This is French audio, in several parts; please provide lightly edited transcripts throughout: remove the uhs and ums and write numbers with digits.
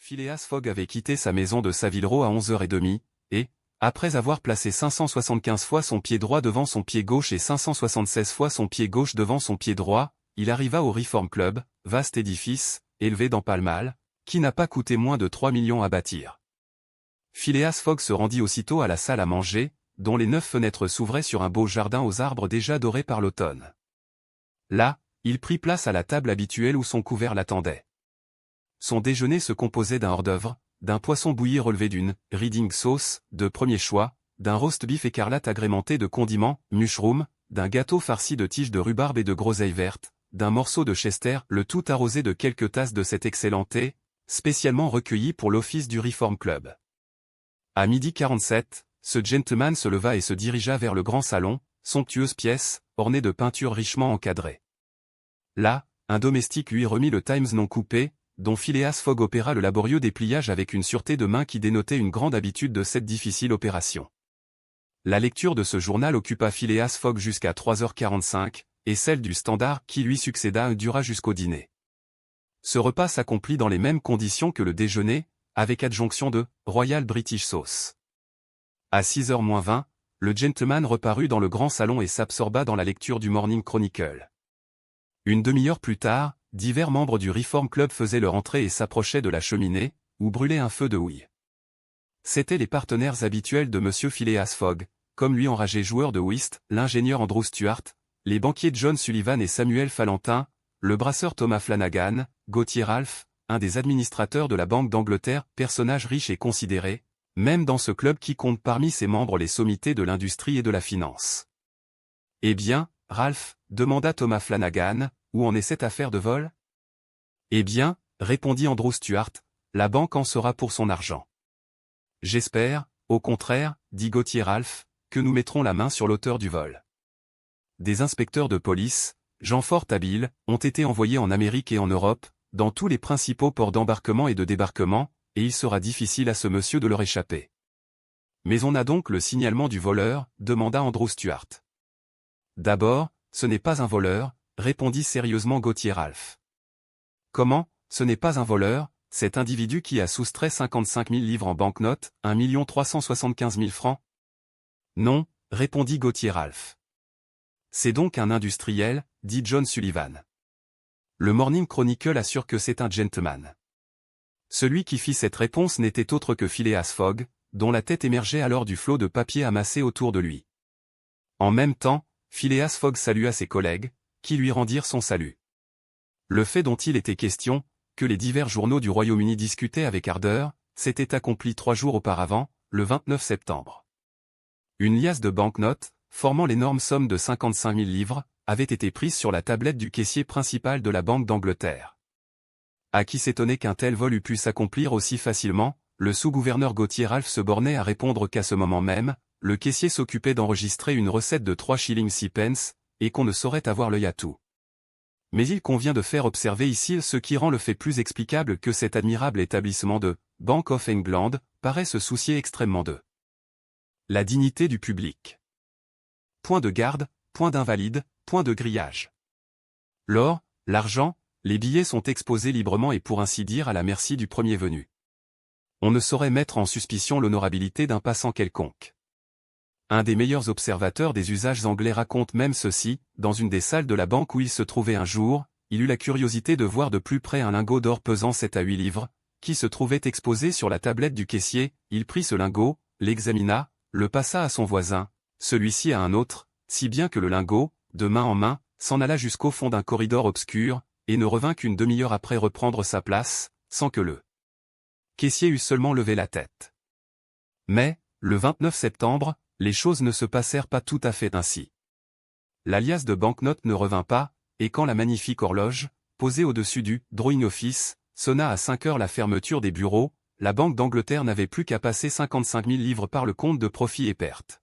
Phileas Fogg avait quitté sa maison de Savile Row à 11h30, et, après avoir placé 575 fois son pied droit devant son pied gauche et 576 fois son pied gauche devant son pied droit, il arriva au Reform Club, vaste édifice, élevé dans Pall Mall, qui n'a pas coûté moins de 3 millions à bâtir. Phileas Fogg se rendit aussitôt à la salle à manger, dont les 9 fenêtres s'ouvraient sur un beau jardin aux arbres déjà dorés par l'automne. Là, il prit place à la table habituelle où son couvert l'attendait. Son déjeuner se composait d'un hors-d'œuvre, d'un poisson bouilli relevé d'une reading sauce de premier choix, d'un roast beef écarlate agrémenté de condiments, mushroom, d'un gâteau farci de tiges de rhubarbe et de groseilles vertes, d'un morceau de Chester, le tout arrosé de quelques tasses de cet excellent thé, spécialement recueilli pour l'office du Reform Club. À 12h47, ce gentleman se leva et se dirigea vers le grand salon, somptueuse pièce, ornée de peintures richement encadrées. Là, un domestique lui remit le Times non coupé, dont Phileas Fogg opéra le laborieux dépliage avec une sûreté de main qui dénotait une grande habitude de cette difficile opération. La lecture de ce journal occupa Phileas Fogg jusqu'à 3h45, et celle du Standard qui lui succéda dura jusqu'au dîner. Ce repas s'accomplit dans les mêmes conditions que le déjeuner, avec adjonction de « Royal British Sauce ». À 6h moins 20, le gentleman reparut dans le grand salon et s'absorba dans la lecture du Morning Chronicle. Une demi-heure plus tard, divers membres du Reform Club faisaient leur entrée et s'approchaient de la cheminée, où brûlait un feu de houille. C'étaient les partenaires habituels de M. Phileas Fogg, comme lui enragé joueur de whist, l'ingénieur Andrew Stuart, les banquiers John Sullivan et Samuel Fallentin, le brasseur Thomas Flanagan, Gauthier Ralph, un des administrateurs de la Banque d'Angleterre, personnage riche et considéré, même dans ce club qui compte parmi ses membres les sommités de l'industrie et de la finance. « Eh bien, Ralph, demanda Thomas Flanagan, où en est cette affaire de vol ? Eh bien, répondit Andrew Stuart, la banque en sera pour son argent. J'espère, au contraire, dit Gauthier Ralph, que nous mettrons la main sur l'auteur du vol. Des inspecteurs de police, gens fort habiles, ont été envoyés en Amérique et en Europe, dans tous les principaux ports d'embarquement et de débarquement, et il sera difficile à ce monsieur de leur échapper. Mais on a donc le signalement du voleur, demanda Andrew Stuart. D'abord, ce n'est pas un voleur, répondit sérieusement Gauthier Ralph. Comment, ce n'est pas un voleur, cet individu qui a soustrait 55 000 livres en banknotes, 1 375 000 francs? Non, répondit Gauthier Ralph. C'est donc un industriel, dit John Sullivan. Le Morning Chronicle assure que c'est un gentleman. Celui qui fit cette réponse n'était autre que Phileas Fogg, dont la tête émergeait alors du flot de papier amassé autour de lui. En même temps, Phileas Fogg salua ses collègues, qui lui rendirent son salut. Le fait dont il était question, que les divers journaux du Royaume-Uni discutaient avec ardeur, s'était accompli 3 jours auparavant, le 29 septembre. Une liasse de banknotes, formant l'énorme somme de 55 000 livres, avait été prise sur la tablette du caissier principal de la Banque d'Angleterre. À qui s'étonnait qu'un tel vol eût pu s'accomplir aussi facilement, le sous-gouverneur Gauthier Ralph se bornait à répondre qu'à ce moment même, le caissier s'occupait d'enregistrer une recette de 3 shillings 6 pence, et qu'on ne saurait avoir l'œil à tout. Mais il convient de faire observer ici ce qui rend le fait plus explicable que cet admirable établissement de Bank of England paraît se soucier extrêmement de la dignité du public. Point de garde, point d'invalide, point de grillage. L'or, l'argent, les billets sont exposés librement et pour ainsi dire à la merci du premier venu. On ne saurait mettre en suspicion l'honorabilité d'un passant quelconque. Un des meilleurs observateurs des usages anglais raconte même ceci, dans une des salles de la banque où il se trouvait un jour, il eut la curiosité de voir de plus près un lingot d'or pesant 7 à 8 livres, qui se trouvait exposé sur la tablette du caissier, il prit ce lingot, l'examina, le passa à son voisin, celui-ci à un autre, si bien que le lingot, de main en main, s'en alla jusqu'au fond d'un corridor obscur, et ne revint qu'une demi-heure après reprendre sa place, sans que le caissier eût seulement levé la tête. Mais, le 29 septembre, les choses ne se passèrent pas tout à fait ainsi. La liasse de banknotes ne revint pas, et quand la magnifique horloge, posée au-dessus du « drawing office », sonna à 5 heures la fermeture des bureaux, la Banque d'Angleterre n'avait plus qu'à passer 55 000 livres par le compte de profits et pertes.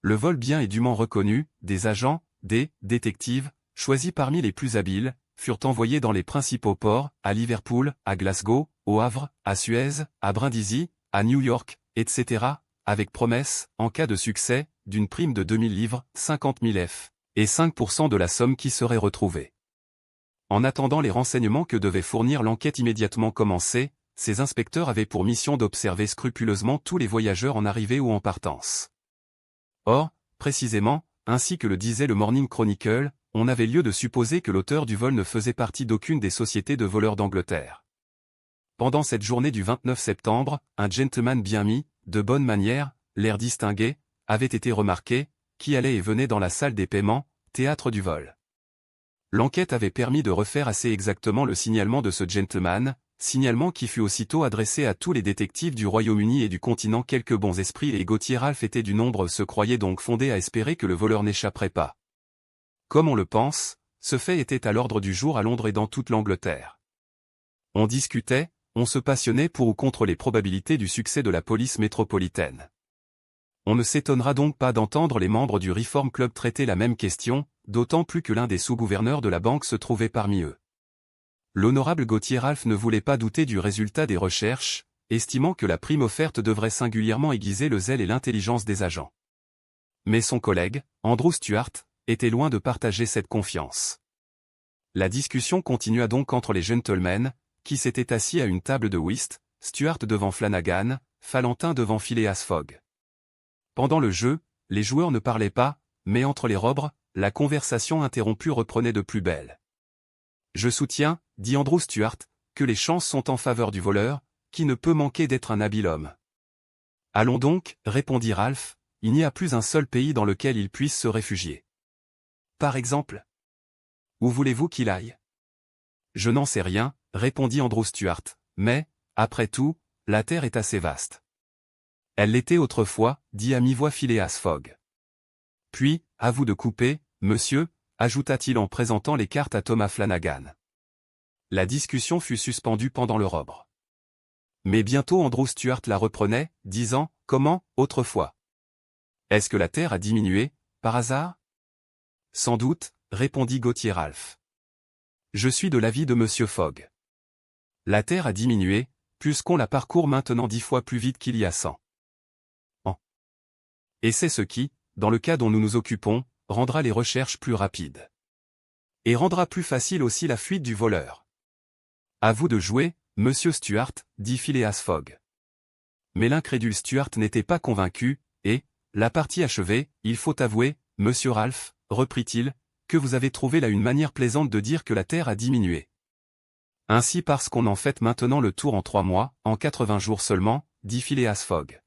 Le vol bien et dûment reconnu, des agents, des détectives, choisis parmi les plus habiles, furent envoyés dans les principaux ports, à Liverpool, à Glasgow, au Havre, à Suez, à Brindisi, à New York, etc., avec promesse, en cas de succès, d'une prime de 2000 livres, 50 000 F, et 5% de la somme qui serait retrouvée. En attendant les renseignements que devait fournir l'enquête immédiatement commencée, ces inspecteurs avaient pour mission d'observer scrupuleusement tous les voyageurs en arrivée ou en partance. Or, précisément, ainsi que le disait le Morning Chronicle, on avait lieu de supposer que l'auteur du vol ne faisait partie d'aucune des sociétés de voleurs d'Angleterre. Pendant cette journée du 29 septembre, un gentleman bien mis, de bonne manière, l'air distingué, avait été remarqué, qui allait et venait dans la salle des paiements, théâtre du vol. L'enquête avait permis de refaire assez exactement le signalement de ce gentleman, signalement qui fut aussitôt adressé à tous les détectives du Royaume-Uni et du continent. Quelques bons esprits et Gauthier Ralph étaient du nombre, se croyaient donc fondés à espérer que le voleur n'échapperait pas. Comme on le pense, ce fait était à l'ordre du jour à Londres et dans toute l'Angleterre. On discutait, on se passionnait pour ou contre les probabilités du succès de la police métropolitaine. On ne s'étonnera donc pas d'entendre les membres du Reform Club traiter la même question, d'autant plus que l'un des sous-gouverneurs de la banque se trouvait parmi eux. L'honorable Gauthier Ralph ne voulait pas douter du résultat des recherches, estimant que la prime offerte devrait singulièrement aiguiser le zèle et l'intelligence des agents. Mais son collègue, Andrew Stuart, était loin de partager cette confiance. La discussion continua donc entre les gentlemen, qui s'étaient assis à une table de whist, Stuart devant Flanagan, Fallentin devant Phileas Fogg. Pendant le jeu, les joueurs ne parlaient pas, mais entre les robres, la conversation interrompue reprenait de plus belle. « Je soutiens, dit Andrew Stuart, que les chances sont en faveur du voleur, qui ne peut manquer d'être un habile homme. »« Allons donc, répondit Ralph, il n'y a plus un seul pays dans lequel il puisse se réfugier. »« Par exemple ? Où voulez-vous qu'il aille ? » ?»« Je n'en sais rien, répondit Andrew Stuart, mais, après tout, la terre est assez vaste. »« Elle l'était autrefois, dit à mi-voix Phileas Fogg. »« Puis, à vous de couper, monsieur, ajouta-t-il en présentant les cartes à Thomas Flanagan. La discussion fut suspendue pendant le robre. Mais bientôt Andrew Stuart la reprenait, disant, « Comment, autrefois ? Est-ce que la terre a diminué, par hasard ? » « Sans doute, répondit Gauthier Ralph. Je suis de l'avis de monsieur Fogg. La terre a diminué, puisqu'on la parcourt maintenant 10 fois plus vite qu'il y a 100 ans. Et c'est ce qui, dans le cas dont nous nous occupons, rendra les recherches plus rapides. Et rendra plus facile aussi la fuite du voleur. À vous de jouer, monsieur Stuart, dit Phileas Fogg. Mais l'incrédule Stuart n'était pas convaincu, et, la partie achevée, il faut avouer, monsieur Ralph, reprit-il, que vous avez trouvé là une manière plaisante de dire que la terre a diminué. Ainsi parce qu'on en fait maintenant le tour en 3 mois, en 80 jours seulement, dit Phileas Fogg.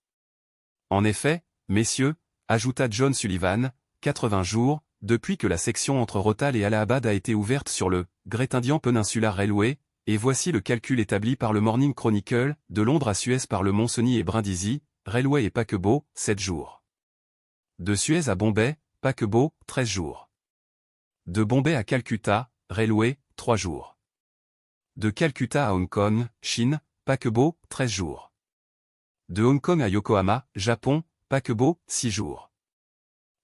En effet, messieurs, ajouta John Sullivan, 80 jours, depuis que la section entre Rothal et Allahabad a été ouverte sur le Great Indian Peninsular Railway, et voici le calcul établi par le Morning Chronicle, de Londres à Suez par le Montcenis et Brindisi, Railway et paquebot, 7 jours. De Suez à Bombay, paquebot, 13 jours. De Bombay à Calcutta, Railway, 3 jours. De Calcutta à Hong Kong, Chine, paquebot, 13 jours. De Hong Kong à Yokohama, Japon, paquebot, 6 jours.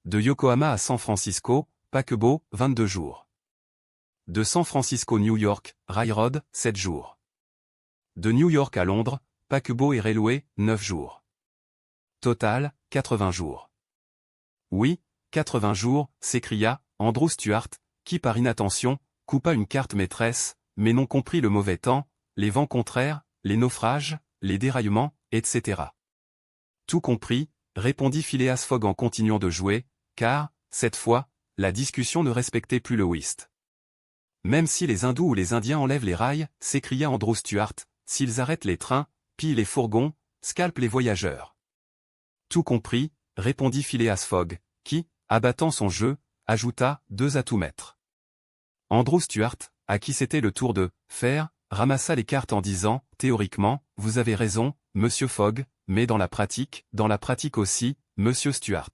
De Yokohama à San Francisco, paquebot, 22 jours. De San Francisco New York, Railroad, 7 jours. De New York à Londres, paquebot et railway, 9 jours. Total, 80 jours. Oui, 80 jours, s'écria Andrew Stuart, qui par inattention, coupa une carte maîtresse, mais non comprit le mauvais temps, les vents contraires, les naufrages, les déraillements, etc. Tout compris, répondit Phileas Fogg en continuant de jouer, car, cette fois, la discussion ne respectait plus le whist. Même si les hindous ou les indiens enlèvent les rails, s'écria Andrew Stuart, s'ils arrêtent les trains, pillent les fourgons, scalpent les voyageurs. Tout compris, répondit Phileas Fogg, qui, abattant son jeu, ajouta 2 à tout mettre. Andrew Stuart, à qui c'était le tour de faire, ramassa les cartes en disant, théoriquement, vous avez raison, monsieur Fogg, mais dans la pratique aussi, monsieur Stuart.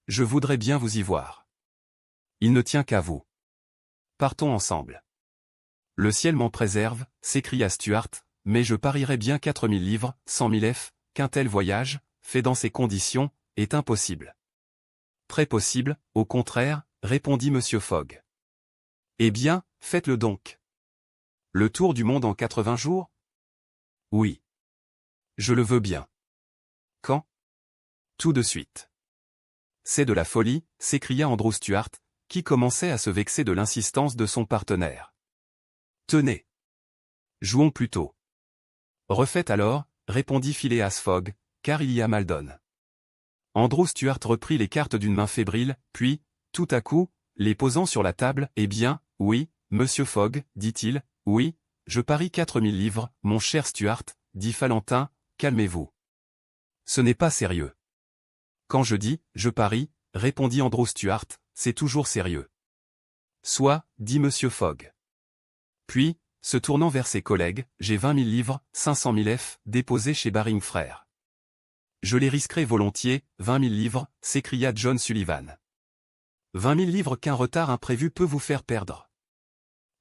Je voudrais bien vous y voir. Il ne tient qu'à vous. Partons ensemble. Le ciel m'en préserve, s'écria Stuart, mais je parierais bien 4000 livres, 100 000 F, qu'un tel voyage, fait dans ces conditions, est impossible. Très possible, au contraire, répondit monsieur Fogg. Eh bien, faites-le donc. Le tour du monde en 80 jours ? Oui. Je le veux bien. Quand ? Tout de suite. C'est de la folie, s'écria Andrew Stuart, qui commençait à se vexer de l'insistance de son partenaire. Tenez. Jouons plutôt. Refaites alors, répondit Phileas Fogg, car il y a mal donne. Andrew Stuart reprit les cartes d'une main fébrile, puis, tout à coup, les posant sur la table, eh bien, oui, monsieur Fogg, dit-il, oui, je parie 4000 livres, mon cher Stuart, dit Fallentin, calmez-vous. Ce n'est pas sérieux. Quand je dis, je parie, répondit Andrew Stuart, c'est toujours sérieux. Soit, dit monsieur Fogg. Puis, se tournant vers ses collègues, j'ai 20 000 livres, 500 000 F, déposés chez Baring Frères. Je les risquerai volontiers, 20 000 livres, s'écria John Sullivan. 20 000 livres qu'un retard imprévu peut vous faire perdre.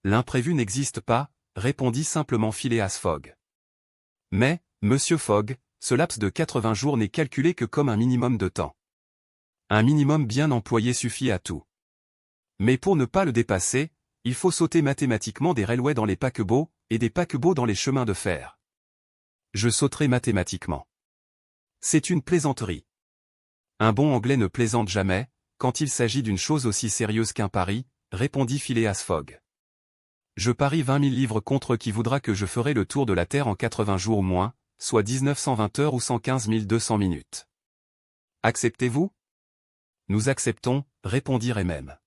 L'imprévu n'existe pas, répondit simplement Phileas Fogg. Mais, monsieur Fogg, ce laps de 80 jours n'est calculé que comme un minimum de temps. Un minimum bien employé suffit à tout. Mais pour ne pas le dépasser, il faut sauter mathématiquement des railways dans les paquebots, et des paquebots dans les chemins de fer. Je sauterai mathématiquement. C'est une plaisanterie. Un bon Anglais ne plaisante jamais, quand il s'agit d'une chose aussi sérieuse qu'un pari, répondit Phileas Fogg. Je parie 20 000 livres contre qui voudra que je ferai le tour de la Terre en 80 jours ou moins, soit 1920 heures ou 115 200 minutes. Acceptez-vous? Nous acceptons, répondirent même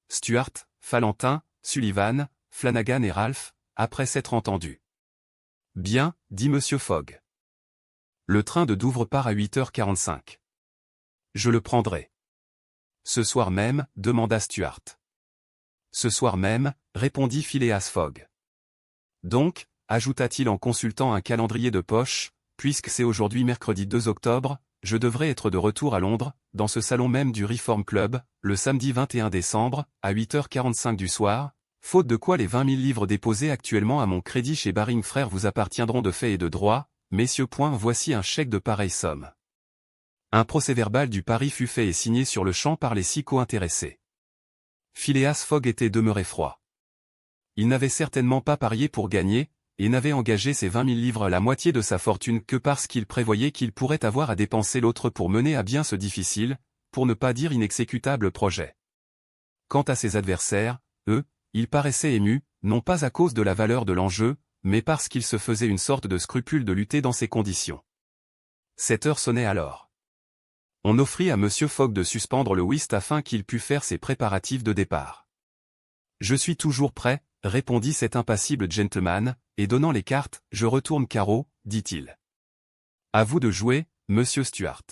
Stuart, Fallentin, Sullivan, Flanagan et Ralph, après s'être entendus. Bien, dit monsieur Fogg. Le train de Douvres part à 8h45. Je le prendrai. Ce soir même, demanda Stuart. Ce soir même, répondit Phileas Fogg. Donc, ajouta-t-il en consultant un calendrier de poche, puisque c'est aujourd'hui mercredi 2 octobre, je devrais être de retour à Londres, dans ce salon même du Reform Club, le samedi 21 décembre, à 8h45 du soir, faute de quoi les 20 000 livres déposés actuellement à mon crédit chez Baring Frères vous appartiendront de fait et de droit, messieurs. Voici un chèque de pareille somme. Un procès-verbal du pari fut fait et signé sur le champ par les 6 co-intéressés. Phileas Fogg était demeuré froid. Il n'avait certainement pas parié pour gagner, et n'avait engagé ses 20 000 livres à la moitié de sa fortune que parce qu'il prévoyait qu'il pourrait avoir à dépenser l'autre pour mener à bien ce difficile, pour ne pas dire inexécutable projet. Quant à ses adversaires, eux, ils paraissaient émus, non pas à cause de la valeur de l'enjeu, mais parce qu'ils se faisaient une sorte de scrupule de lutter dans ces conditions. 7 heures sonnait alors. On offrit à monsieur Fogg de suspendre le whist afin qu'il pût faire ses préparatifs de départ. Je suis toujours prêt, répondit cet impassible gentleman, et donnant les cartes, je retourne carreau, dit-il. À vous de jouer, monsieur Stuart.